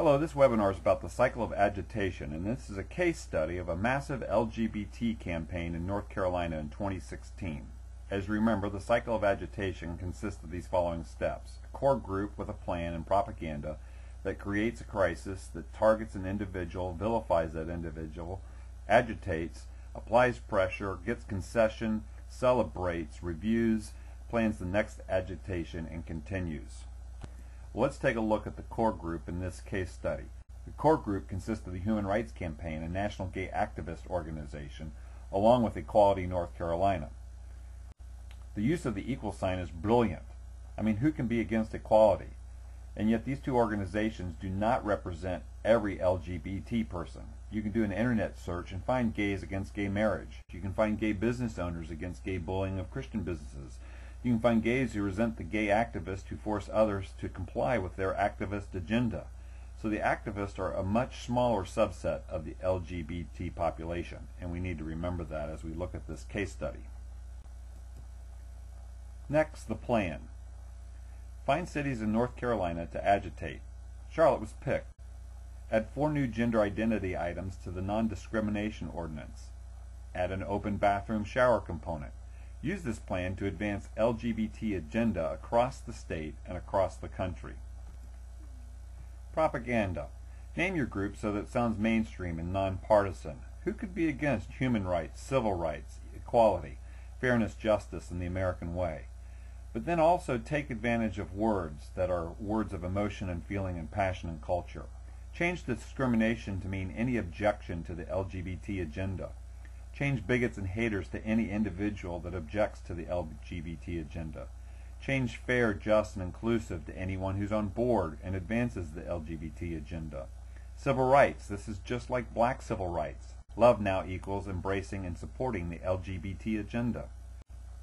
Hello, this webinar is about the cycle of agitation, and this is a case study of a massive LGBT campaign in North Carolina in 2016. As you remember, the cycle of agitation consists of these following steps: a core group with a plan and propaganda that creates a crisis, that targets an individual, vilifies that individual, agitates, applies pressure, gets concession, celebrates, reviews, plans the next agitation, and continues. Let's take a look at the core group in this case study. The core group consists of the Human Rights Campaign, a national gay activist organization, along with Equality North Carolina. The use of the equal sign is brilliant. I mean, who can be against equality? And yet these two organizations do not represent every LGBT person. You can do an internet search and find gays against gay marriage. You can find gay business owners against gay bullying of Christian businesses. You can find gays who resent the gay activists who force others to comply with their activist agenda. So the activists are a much smaller subset of the LGBT population, and we need to remember that as we look at this case study. Next, the plan. Find cities in North Carolina to agitate. Charlotte was picked. Add 4 new gender identity items to the non-discrimination ordinance. Add an open bathroom shower component. Use this plan to advance LGBT agenda across the state and across the country. Propaganda. Name your group so that it sounds mainstream and nonpartisan. Who could be against human rights, civil rights, equality, fairness, justice, and the American way? But then also take advantage of words that are words of emotion and feeling and passion and culture. Change discrimination to mean any objection to the LGBT agenda. Change bigots and haters to any individual that objects to the LGBT agenda. Change fair, just, and inclusive to anyone who's on board and advances the LGBT agenda. Civil rights. This is just like black civil rights. Love now equals embracing and supporting the LGBT agenda.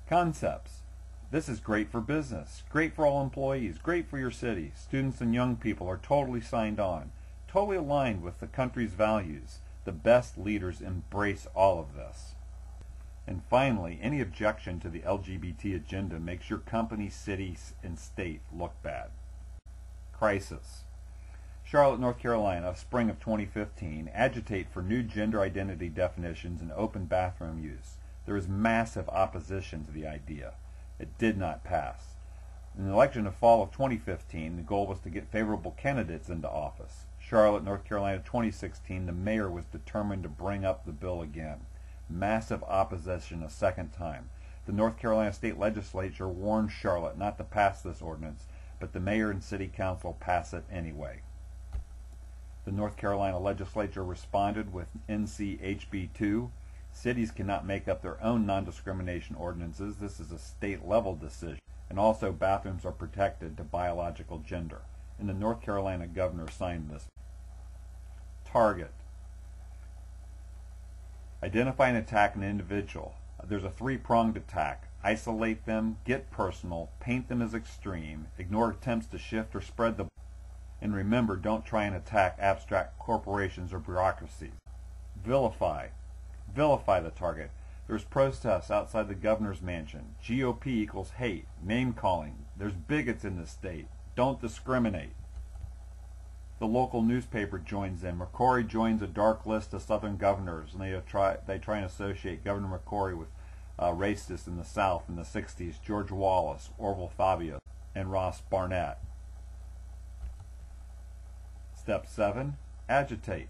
Concepts. This is great for business, great for all employees, great for your city. Students and young people are totally signed on, totally aligned with the country's values. The best leaders embrace all of this. And finally, any objection to the LGBT agenda makes your company, city, and state look bad. Crisis. Charlotte, North Carolina, spring of 2015. Agitate for new gender identity definitions and open bathroom use. There is massive opposition to the idea. It did not pass. In the election of fall of 2015, the goal was to get favorable candidates into office. Charlotte, North Carolina, 2016, the mayor was determined to bring up the bill again. Massive opposition a second time. The North Carolina State Legislature warned Charlotte not to pass this ordinance, but the mayor and city council pass it anyway. The North Carolina Legislature responded with NC HB 2. Cities cannot make up their own non-discrimination ordinances. This is a state-level decision. And also bathrooms are protected to biological gender. And the North Carolina governor signed this. Target. Identify and attack an individual. There's a 3-pronged attack. Isolate them, get personal, paint them as extreme, ignore attempts to shift or spread the... And remember, don't try and attack abstract corporations or bureaucracies. Vilify. Vilify the target. There's protests outside the governor's mansion. GOP equals hate. Name-calling. There's bigots in this state. Don't discriminate. The local newspaper joins in. McCrory joins a dark list of Southern governors, and they try and associate Governor McCrory with racists in the South in the 60s, George Wallace, Orville Fabius, and Ross Barnett. Step 7. Agitate.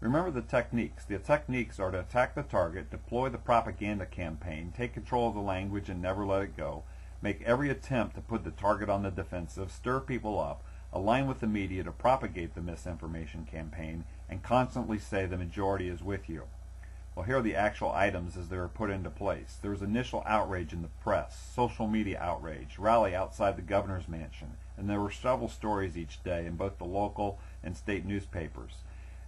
Remember the techniques. The techniques are to attack the target, deploy the propaganda campaign, take control of the language and never let it go, make every attempt to put the target on the defensive, stir people up, align with the media to propagate the misinformation campaign, and constantly say the majority is with you. Well, here are the actual items as they were put into place. There was initial outrage in the press, social media outrage, rally outside the governor's mansion, and there were several stories each day in both the local and state newspapers.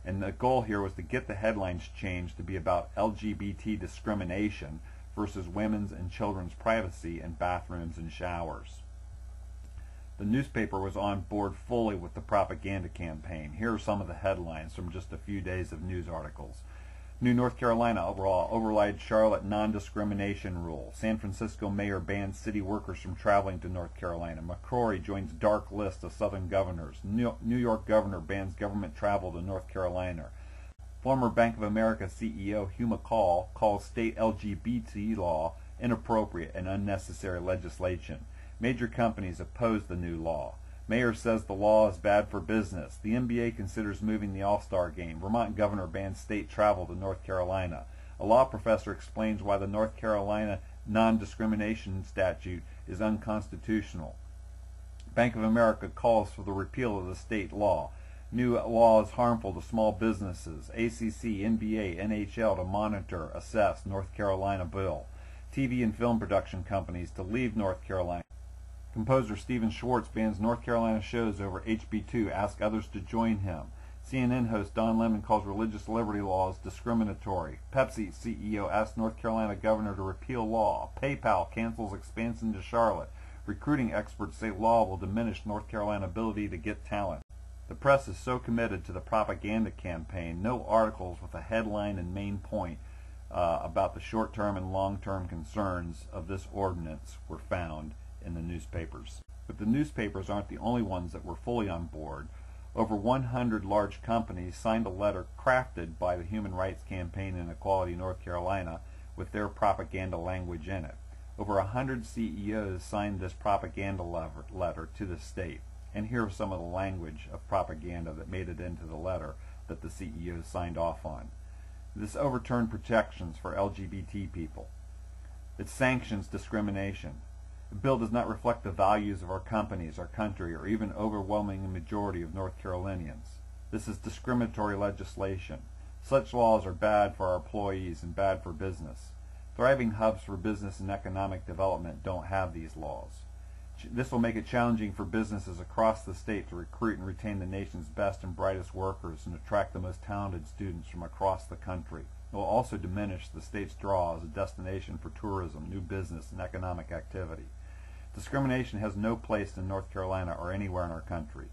And the goal here was to get the headlines changed to be about LGBT discrimination versus women's and children's privacy in bathrooms and showers. The newspaper was on board fully with the propaganda campaign. Here are some of the headlines from just a few days of news articles. New North Carolina law overrides Charlotte non-discrimination rule. San Francisco mayor bans city workers from traveling to North Carolina. McCrory joins dark list of Southern governors. New York governor bans government travel to North Carolina. Former Bank of America CEO Hugh McCall calls state LGBT law inappropriate and unnecessary legislation. Major companies oppose the new law. Mayor says the law is bad for business. The NBA considers moving the All-Star game. Vermont governor bans state travel to North Carolina. A law professor explains why the North Carolina non-discrimination statute is unconstitutional. Bank of America calls for the repeal of the state law. New law is harmful to small businesses. ACC, NBA, NHL to monitor, assess North Carolina bill. TV and film production companies to leave North Carolina. Composer Stephen Schwartz bans North Carolina shows over HB2, asks others to join him. CNN host Don Lemon calls religious liberty laws discriminatory. Pepsi CEO asks North Carolina governor to repeal law. PayPal cancels expansion to Charlotte. Recruiting experts say law will diminish North Carolina's ability to get talent. The press is so committed to the propaganda campaign, no articles with a headline and main point about the short-term and long-term concerns of this ordinance were found in the newspapers. But the newspapers aren't the only ones that were fully on board. Over 100 large companies signed a letter crafted by the Human Rights Campaign in Equality North Carolina with their propaganda language in it. Over 100 CEOs signed this propaganda letter to the state. And here are some of the language of propaganda that made it into the letter that the CEOs signed off on. This overturned protections for LGBT people. It sanctions discrimination. The bill does not reflect the values of our companies, our country, or even overwhelming majority of North Carolinians. This is discriminatory legislation. Such laws are bad for our employees and bad for business. Thriving hubs for business and economic development don't have these laws. This will make it challenging for businesses across the state to recruit and retain the nation's best and brightest workers and attract the most talented students from across the country. It will also diminish the state's draw as a destination for tourism, new business, and economic activity. Discrimination has no place in North Carolina or anywhere in our country.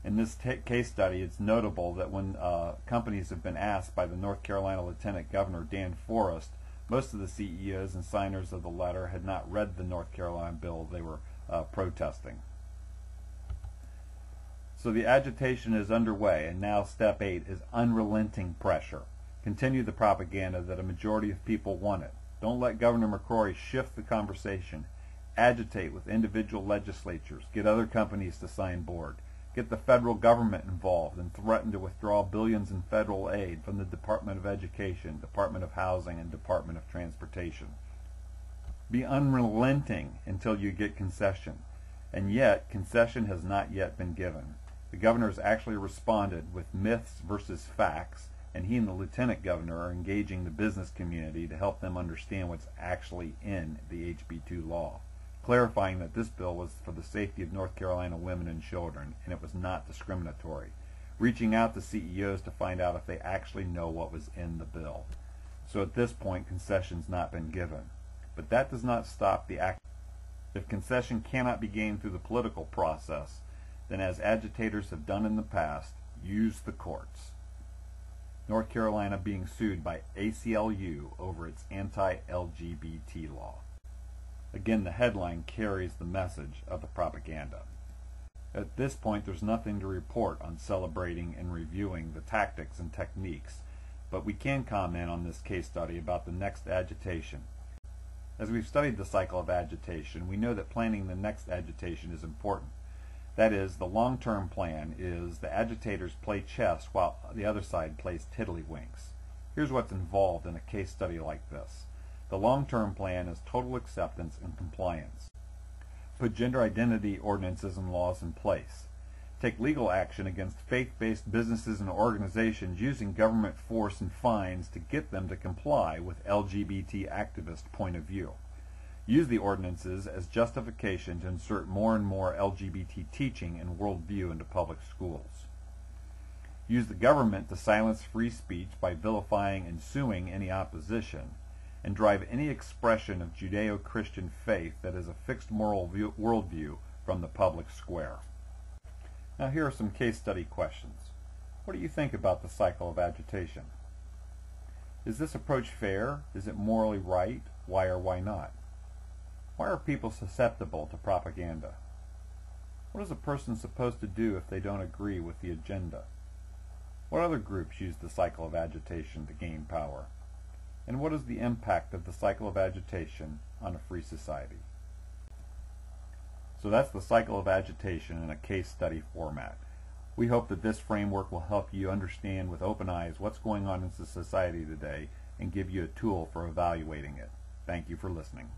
In this case study, it's notable that when companies have been asked by the North Carolina Lieutenant Governor Dan Forrest, most of the CEOs and signers of the letter had not read the North Carolina bill they were protesting. So the agitation is underway, and now step 8 is unrelenting pressure. Continue the propaganda that a majority of people want it. Don't let Governor McCrory shift the conversation. Agitate with individual legislatures. Get other companies to sign board. Get the federal government involved and threaten to withdraw billions in federal aid from the Department of Education, Department of Housing, and Department of Transportation. Be unrelenting until you get concession. And yet, concession has not yet been given. The governor has actually responded with myths versus facts, and he and the lieutenant governor are engaging the business community to help them understand what's actually in the HB2 law, clarifying that this bill was for the safety of North Carolina women and children, and it was not discriminatory, reaching out to CEOs to find out if they actually know what was in the bill. So at this point, concession's not been given. But that does not stop the act. If concession cannot be gained through the political process, then as agitators have done in the past, use the courts. North Carolina being sued by ACLU over its anti-LGBT law. Again, the headline carries the message of the propaganda. At this point, there's nothing to report on celebrating and reviewing the tactics and techniques, but we can comment on this case study about the next agitation. As we've studied the cycle of agitation, we know that planning the next agitation is important. That is, the long-term plan is the agitators play chess while the other side plays tiddlywinks. Here's what's involved in a case study like this. The long-term plan is total acceptance and compliance. Put gender identity ordinances and laws in place. Take legal action against faith-based businesses and organizations using government force and fines to get them to comply with LGBT activist point of view. Use the ordinances as justification to insert more and more LGBT teaching and worldview into public schools. Use the government to silence free speech by vilifying and suing any opposition, and drive any expression of Judeo-Christian faith that is a fixed moral worldview from the public square. Now here are some case study questions. What do you think about the cycle of agitation? Is this approach fair? Is it morally right? Why or why not? Why are people susceptible to propaganda? What is a person supposed to do if they don't agree with the agenda? What other groups use the cycle of agitation to gain power? And what is the impact of the cycle of agitation on a free society? So that's the cycle of agitation in a case study format. We hope that this framework will help you understand with open eyes what's going on in society today and give you a tool for evaluating it. Thank you for listening.